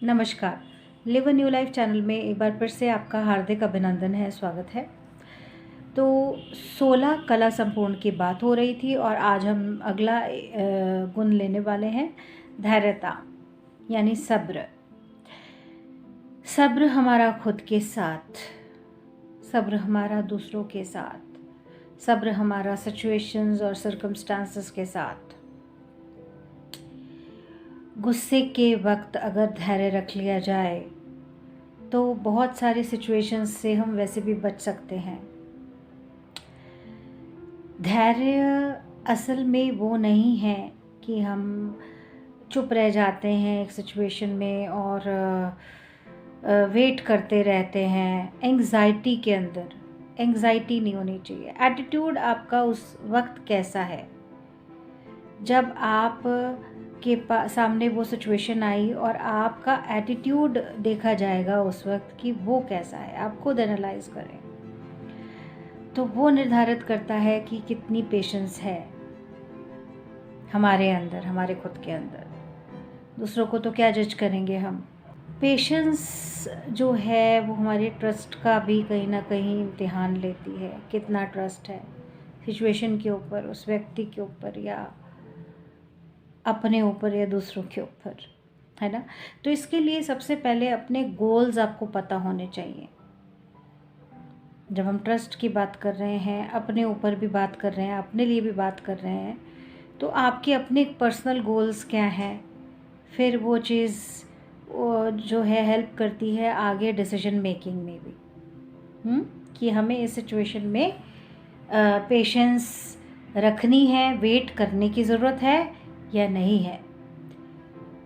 नमस्कार। Live a new life channel में एक बार फिर से आपका हार्दिक अभिनंदन है, स्वागत है। तो 16 कला संपूर्ण की बात हो रही थी और आज हम अगला गुण लेने वाले हैं, धैर्यता यानी सब्र। सब्र हमारा खुद के साथ, सब्र हमारा दूसरों के साथ, सब्र हमारा सिचुएशंस और सर्कमस्टांसेस के साथ। गुस्से के वक्त अगर धैर्य रख लिया जाए तो बहुत सारी सिचुएशंस से हम वैसे भी बच सकते हैं। धैर्य असल में वो नहीं है कि हम चुप रह जाते हैं एक सिचुएशन में और वेट करते रहते हैं। एंग्जाइटी के अंदर एंग्जाइटी नहीं होनी चाहिए। एटीट्यूड आपका उस वक्त कैसा है, जब आप के सामने वो सिचुएशन आई और आपका एटीट्यूड देखा जाएगा उस वक्त कि वो कैसा है। आप खुद एनालाइज करें तो वो निर्धारित करता है कि कितनी पेशेंस है हमारे अंदर, हमारे खुद के अंदर। दूसरों को तो क्या जज करेंगे हम। पेशेंस जो है वो हमारे ट्रस्ट का भी कहीं ना कहीं इम्तिहान लेती है। कितना ट्रस्ट है सिचुएशन के ऊपर, उस व्यक्ति के ऊपर या अपने ऊपर या दूसरों के ऊपर, है ना। तो इसके लिए सबसे पहले अपने गोल्स आपको पता होने चाहिए। जब हम ट्रस्ट की बात कर रहे हैं, अपने ऊपर भी बात कर रहे हैं, अपने लिए भी बात कर रहे हैं, तो आपके अपने पर्सनल गोल्स क्या हैं, फिर वो चीज़ जो है हेल्प करती है आगे डिसीजन मेकिंग में भी, कि हमें इस सिचुएशन में पेशेंस रखनी है, वेट करने की ज़रूरत है या नहीं है।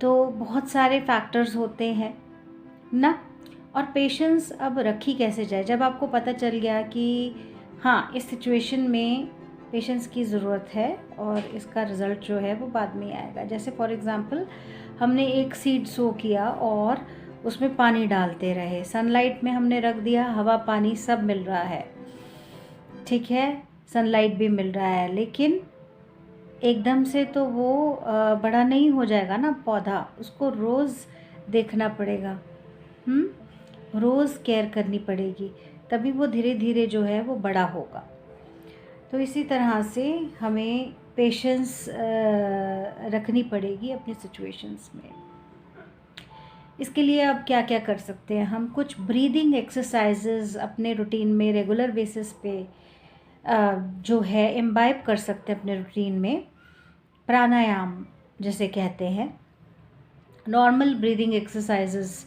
तो बहुत सारे फैक्टर्स होते हैं ना। और पेशेंस अब रखी कैसे जाए, जब आपको पता चल गया कि हाँ इस सिचुएशन में पेशेंस की ज़रूरत है और इसका रिज़ल्ट जो है वो बाद में आएगा। जैसे फॉर एग्ज़ाम्पल हमने एक सीड सो किया और उसमें पानी डालते रहे, सनलाइट में हमने रख दिया, हवा पानी सब मिल रहा है, ठीक है, सनलाइट भी मिल रहा है, लेकिन एकदम से तो वो बड़ा नहीं हो जाएगा ना पौधा। उसको रोज़ देखना पड़ेगा, रोज़ केयर करनी पड़ेगी, तभी वो धीरे धीरे जो है वो बड़ा होगा। तो इसी तरह से हमें पेशेंस रखनी पड़ेगी अपनी सिचुएशंस में। इसके लिए अब क्या क्या कर सकते हैं हम, कुछ ब्रीदिंग एक्सरसाइजेज अपने रूटीन में रेगुलर बेसिस पे जो है इम्बाइब कर सकते हैं अपने रूटीन में। प्राणायाम जैसे कहते हैं, नॉर्मल ब्रीदिंग एक्सरसाइजेस,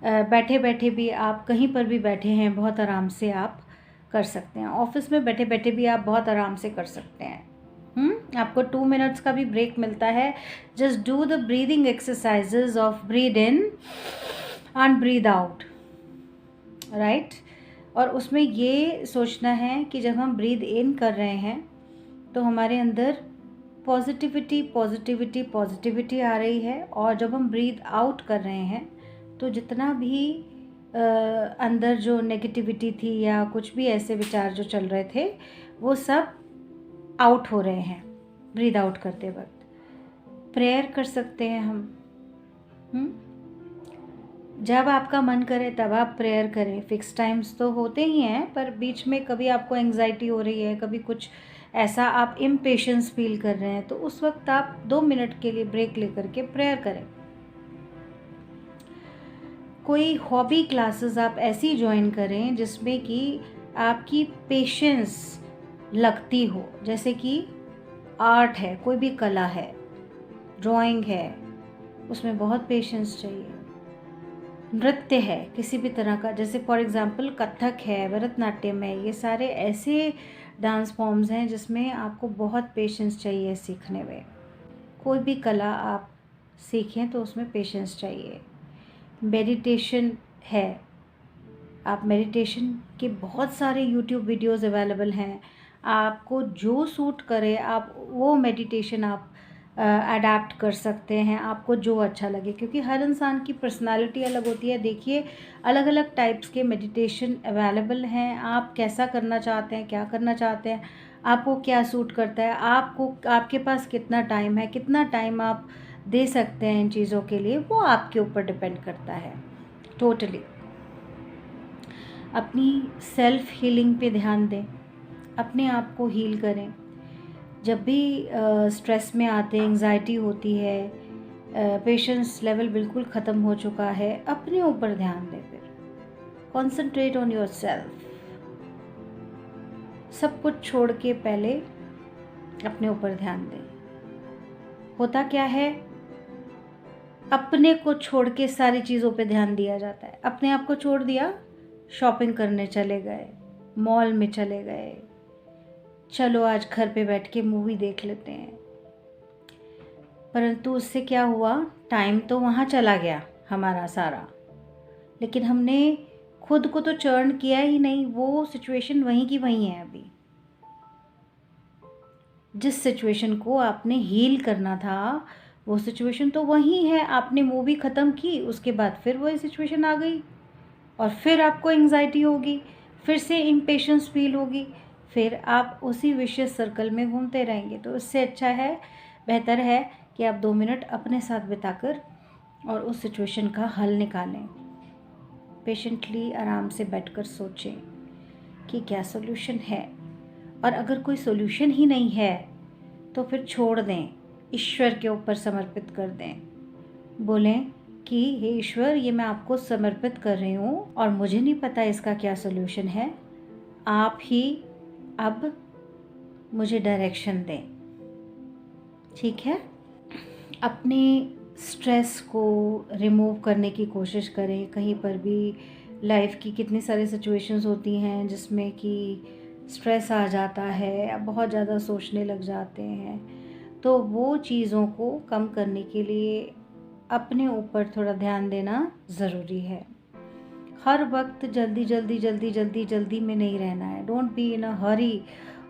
बैठे बैठे भी आप कहीं पर भी बैठे हैं बहुत आराम से आप कर सकते हैं। ऑफिस में बैठे बैठे भी आप बहुत आराम से कर सकते हैं। आपको 2 मिनट्स का भी ब्रेक मिलता है। Just do the breathing exercises of breathe in and breathe out, right. और उसमें ये सोचना है कि जब हम ब्रीद इन कर रहे हैं तो हमारे अंदर पॉजिटिविटी पॉजिटिविटी पॉजिटिविटी आ रही है, और जब हम ब्रीद आउट कर रहे हैं तो जितना भी अंदर जो नेगेटिविटी थी या कुछ भी ऐसे विचार जो चल रहे थे वो सब आउट हो रहे हैं ब्रीद आउट करते वक्त। प्रेयर कर सकते हैं हम, जब आपका मन करे तब आप प्रेयर करें। फिक्स टाइम्स तो होते ही हैं, पर बीच में कभी आपको एंग्जाइटी हो रही है, कभी कुछ ऐसा आप इम्पेशेंस फील कर रहे हैं, तो उस वक्त आप 2 मिनट के लिए ब्रेक लेकर के प्रेयर करें। कोई हॉबी क्लासेस आप ऐसी ज्वाइन करें जिसमें कि आपकी पेशेंस लगती हो, जैसे कि आर्ट है, कोई भी कला है, ड्राइंग है, उसमें बहुत पेशेंस चाहिए। नृत्य है किसी भी तरह का, जैसे फॉर एग्ज़ाम्पल कथक है, भरतनाट्यम है, ये सारे ऐसे डांस फॉर्म्स हैं जिसमें आपको बहुत पेशेंस चाहिए सीखने में। कोई भी कला आप सीखें तो उसमें पेशेंस चाहिए। मेडिटेशन है, आप मेडिटेशन के बहुत सारे यूट्यूब वीडियोस अवेलेबल हैं, आपको जो सूट करे आप वो मेडिटेशन आप अडेप्ट कर सकते हैं, आपको जो अच्छा लगे, क्योंकि हर इंसान की पर्सनालिटी अलग होती है। देखिए अलग अलग टाइप्स के मेडिटेशन अवेलेबल हैं, आप कैसा करना चाहते हैं, क्या करना चाहते हैं, आपको क्या सूट करता है, आपको आपके पास कितना टाइम है, कितना टाइम आप दे सकते हैं इन चीज़ों के लिए, वो आपके ऊपर डिपेंड करता है टोटली। अपनी सेल्फ हीलिंग पे ध्यान दें, अपने आप को हील करें। जब भी स्ट्रेस में आते हैं, एंग्जाइटी होती है, पेशेंस लेवल बिल्कुल ख़त्म हो चुका है, अपने ऊपर ध्यान दें। फिर कॉन्सेंट्रेट ऑन योर सेल्फ। सब कुछ छोड़ के पहले अपने ऊपर ध्यान दें। होता क्या है, अपने को छोड़ के सारी चीज़ों पे ध्यान दिया जाता है। अपने आप को छोड़ दिया, शॉपिंग करने चले गए, मॉल में चले गए, चलो आज घर पे बैठ के मूवी देख लेते हैं। परंतु उससे क्या हुआ, टाइम तो वहाँ चला गया हमारा सारा, लेकिन हमने खुद को तो चर्न किया ही नहीं। वो सिचुएशन वहीं की वहीं है अभी। जिस सिचुएशन को आपने हील करना था, वो सिचुएशन तो वहीं है। आपने मूवी ख़त्म की, उसके बाद फिर वही सिचुएशन आ गई और फिर आपको एंग्जाइटी होगी, फिर से इम्पेशेंस फील होगी, फिर आप उसी विशियस सर्कल में घूमते रहेंगे। तो इससे अच्छा है, बेहतर है कि आप 2 मिनट अपने साथ बिताकर और उस सिचुएशन का हल निकालें। पेशेंटली आराम से बैठकर सोचें कि क्या सॉल्यूशन है, और अगर कोई सॉल्यूशन ही नहीं है तो फिर छोड़ दें, ईश्वर के ऊपर समर्पित कर दें। बोलें कि हे ईश्वर, ये मैं आपको समर्पित कर रही हूँ और मुझे नहीं पता इसका क्या सॉल्यूशन है, आप ही अब मुझे डायरेक्शन दें। ठीक है। अपने स्ट्रेस को रिमूव करने की कोशिश करें। कहीं पर भी लाइफ की कितनी सारी सिचुएशंस होती हैं जिसमें कि स्ट्रेस आ जाता है, आप बहुत ज़्यादा सोचने लग जाते हैं, तो वो चीज़ों को कम करने के लिए अपने ऊपर थोड़ा ध्यान देना ज़रूरी है। हर वक्त जल्दी जल्दी जल्दी जल्दी जल्दी में नहीं रहना है। Don't be in a Hari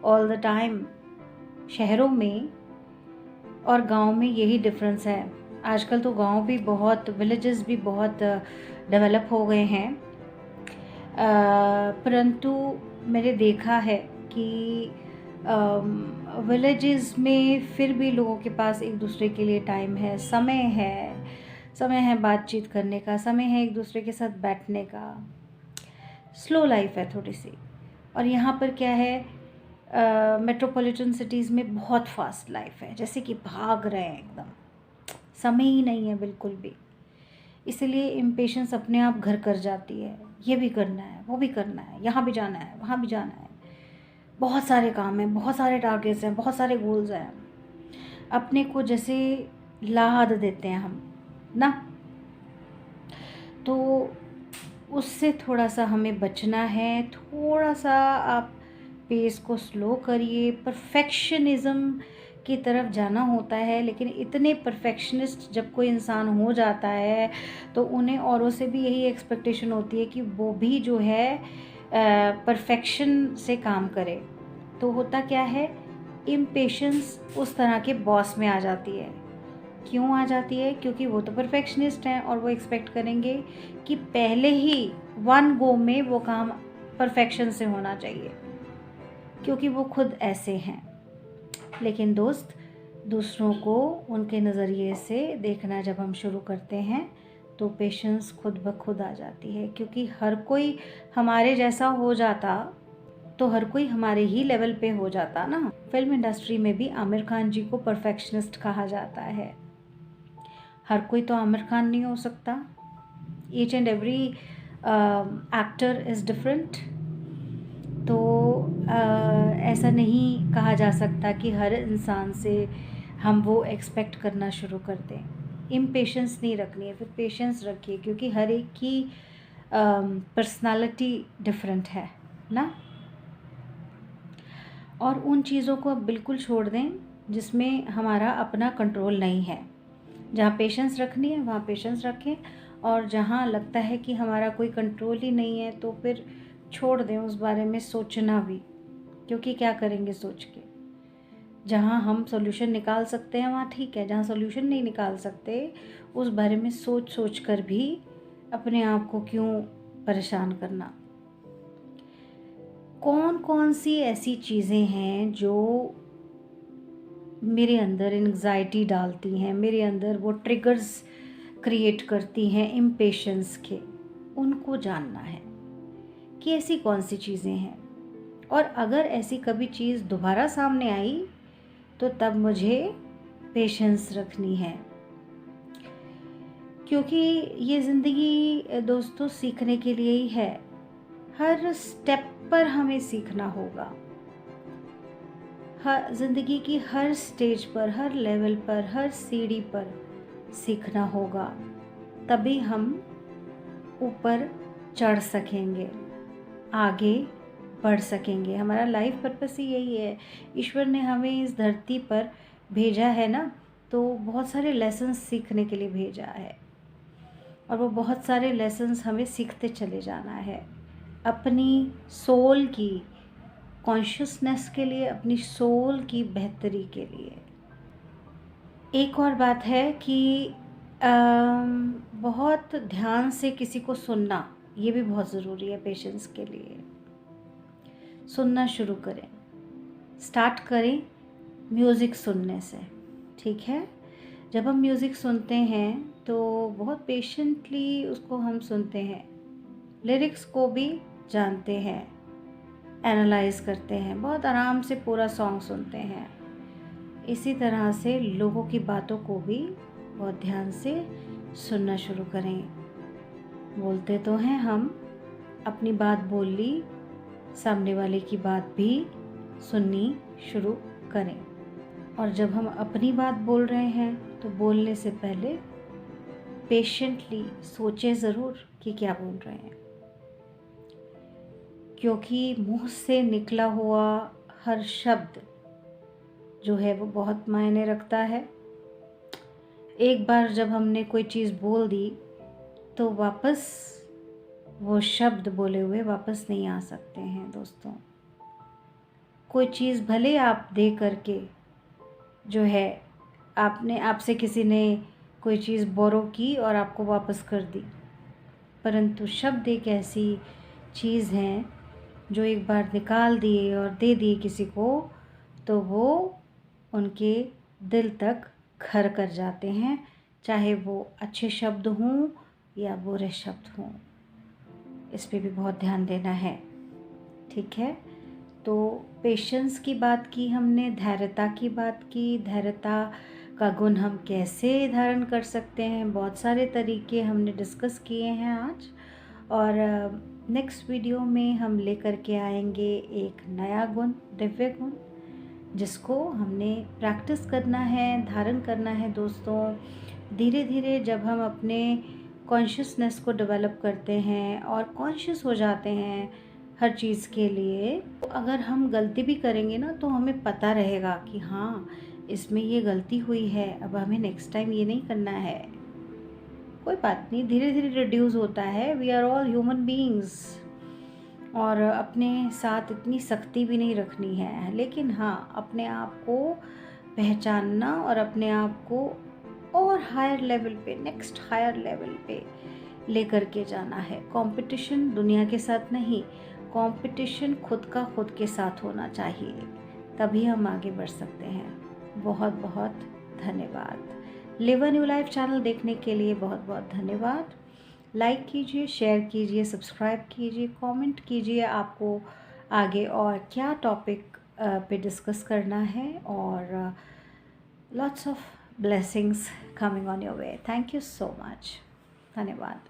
all the time. शहरों में और गांव में यही डिफरेंस है। आजकल तो गांव भी बहुत, विलेजेस भी बहुत डेवलप हो गए हैं, परंतु मैंने देखा है कि विलेजेस में फिर भी लोगों के पास एक दूसरे के लिए टाइम है, समय है बातचीत करने का, समय है एक दूसरे के साथ बैठने का। स्लो लाइफ है थोड़ी सी। और यहाँ पर क्या है, मेट्रोपॉलिटन सिटीज़ में बहुत फास्ट लाइफ है, जैसे कि भाग रहे हैं एकदम, समय ही नहीं है बिल्कुल भी। इसलिए इम्पेशेंस अपने आप घर कर जाती है, ये भी करना है, वो भी करना है, यहाँ भी जाना है, वहाँ भी जाना है, बहुत सारे काम हैं, बहुत सारे टारगेट्स हैं, बहुत सारे गोल्स हैं। अपने को जैसे लाद देते हैं हम ना, तो उससे थोड़ा सा हमें बचना है। थोड़ा सा आप पेस को स्लो करिए। परफेक्शनिज़्म की तरफ जाना होता है, लेकिन इतने परफेक्शनिस्ट जब कोई इंसान हो जाता है तो उन्हें औरों से भी यही एक्सपेक्टेशन होती है कि वो भी जो है परफेक्शन से काम करे। तो होता क्या है, इम्पेशेंस उस तरह के बॉस में आ जाती है। क्यों आ जाती है? क्योंकि वो तो परफेक्शनिस्ट हैं और वो एक्सपेक्ट करेंगे कि पहले ही वन गो में वो काम परफेक्शन से होना चाहिए, क्योंकि वो खुद ऐसे हैं। लेकिन दोस्त, दूसरों को उनके नज़रिए से देखना जब हम शुरू करते हैं तो पेशेंस खुद ब खुद आ जाती है, क्योंकि हर कोई हमारे जैसा हो जाता तो हर कोई हमारे ही लेवल पे हो जाता ना। फिल्म इंडस्ट्री में भी आमिर खान जी को परफेक्शनिस्ट कहा जाता है। हर कोई तो आमिर खान नहीं हो सकता। Each and every actor is different. तो ऐसा नहीं कहा जा सकता कि हर इंसान से हम वो एक्सपेक्ट करना शुरू कर दें। इम्पेशेंस नहीं रखनी है, फिर पेशेंस रखिए, क्योंकि हर एक की पर्सनालिटी डिफरेंट है ना। और उन चीज़ों को अब बिल्कुल छोड़ दें जिसमें हमारा अपना कंट्रोल नहीं है। जहाँ पेशेंस रखनी है वहाँ पेशेंस रखें, और जहाँ लगता है कि हमारा कोई कंट्रोल ही नहीं है तो फिर छोड़ दें उस बारे में सोचना भी, क्योंकि क्या करेंगे सोच के। जहाँ हम सॉल्यूशन निकाल सकते हैं वहाँ ठीक है, जहाँ सॉल्यूशन नहीं निकाल सकते उस बारे में सोच सोच कर भी अपने आप को क्यों परेशान करना। कौन कौन सी ऐसी चीज़ें हैं जो मेरे अंदर एंग्जाइटी डालती हैं, मेरे अंदर वो ट्रिगर्स क्रिएट करती हैं इम्पेशेंस के, उनको जानना है कि ऐसी कौन सी चीज़ें हैं। और अगर ऐसी कभी चीज़ दोबारा सामने आई तो तब मुझे पेशेंस रखनी है, क्योंकि ये ज़िंदगी दोस्तों सीखने के लिए ही है। हर स्टेप पर हमें सीखना होगा, हर ज़िंदगी की हर स्टेज पर, हर लेवल पर, हर सीढ़ी पर सीखना होगा, तभी हम ऊपर चढ़ सकेंगे, आगे बढ़ सकेंगे। हमारा लाइफ पर्पस ही यही है। ईश्वर ने हमें इस धरती पर भेजा है ना, तो बहुत सारे लेसन्स सीखने के लिए भेजा है, और वो बहुत सारे लेसन्स हमें सीखते चले जाना है अपनी सोल की कॉन्शियसनेस के लिए, अपनी सोल की बेहतरी के लिए। एक और बात है कि बहुत ध्यान से किसी को सुनना, ये भी बहुत ज़रूरी है पेशेंस के लिए। सुनना शुरू करें, स्टार्ट करें म्यूज़िक सुनने से, ठीक है। जब हम म्यूज़िक सुनते हैं तो बहुत पेशेंटली उसको हम सुनते हैं, लिरिक्स को भी जानते हैं, एनालाइज करते हैं, बहुत आराम से पूरा सॉन्ग सुनते हैं। इसी तरह से लोगों की बातों को भी बहुत ध्यान से सुनना शुरू करें। बोलते तो हैं हम, अपनी बात बोल ली, सामने वाले की बात भी सुननी शुरू करें। और जब हम अपनी बात बोल रहे हैं तो बोलने से पहले पेशेंटली सोचें ज़रूर कि क्या बोल रहे हैं, क्योंकि मुंह से निकला हुआ हर शब्द जो है वो बहुत मायने रखता है। एक बार जब हमने कोई चीज़ बोल दी तो वापस वो शब्द बोले हुए वापस नहीं आ सकते हैं दोस्तों। कोई चीज़ भले आप दे करके जो है, आपसे किसी ने कोई चीज़ बोरो की और आपको वापस कर दी, परंतु शब्द एक ऐसी चीज़ है जो एक बार निकाल दिए और दे दिए किसी को तो वो उनके दिल तक घर कर जाते हैं, चाहे वो अच्छे शब्द हों या बुरे शब्द हों। इस पे भी बहुत ध्यान देना है, ठीक है। तो पेशेंस की बात की हमने, धैर्यता की बात की, धैर्यता का गुण हम कैसे धारण कर सकते हैं, बहुत सारे तरीके हमने डिस्कस किए हैं आज। और नेक्स्ट वीडियो में हम लेकर के आएंगे एक नया गुण, दिव्य गुण, जिसको हमने प्रैक्टिस करना है, धारण करना है दोस्तों। धीरे धीरे जब हम अपने कॉन्शियसनेस को डेवलप करते हैं और कॉन्शियस हो जाते हैं हर चीज़ के लिए, तो अगर हम गलती भी करेंगे ना तो हमें पता रहेगा कि हाँ, इसमें ये गलती हुई है, अब हमें नेक्स्ट टाइम ये नहीं करना है। कोई बात नहीं, धीरे धीरे रिड्यूस होता है। We are all human beings, और अपने साथ इतनी सख्ती भी नहीं रखनी है, लेकिन हाँ, अपने आप को पहचानना और अपने आप को और हायर लेवल पे, नेक्स्ट हायर लेवल पे लेकर के जाना है। कंपटीशन दुनिया के साथ नहीं, कंपटीशन खुद का खुद के साथ होना चाहिए, तभी हम आगे बढ़ सकते हैं। बहुत बहुत धन्यवाद। Live a new life channel देखने के लिए बहुत बहुत धन्यवाद। लाइक कीजिए, शेयर कीजिए, सब्सक्राइब कीजिए, कमेंट कीजिए आपको आगे और क्या टॉपिक पे डिस्कस करना है, और lots of blessings coming on your way. Thank you so much. धन्यवाद।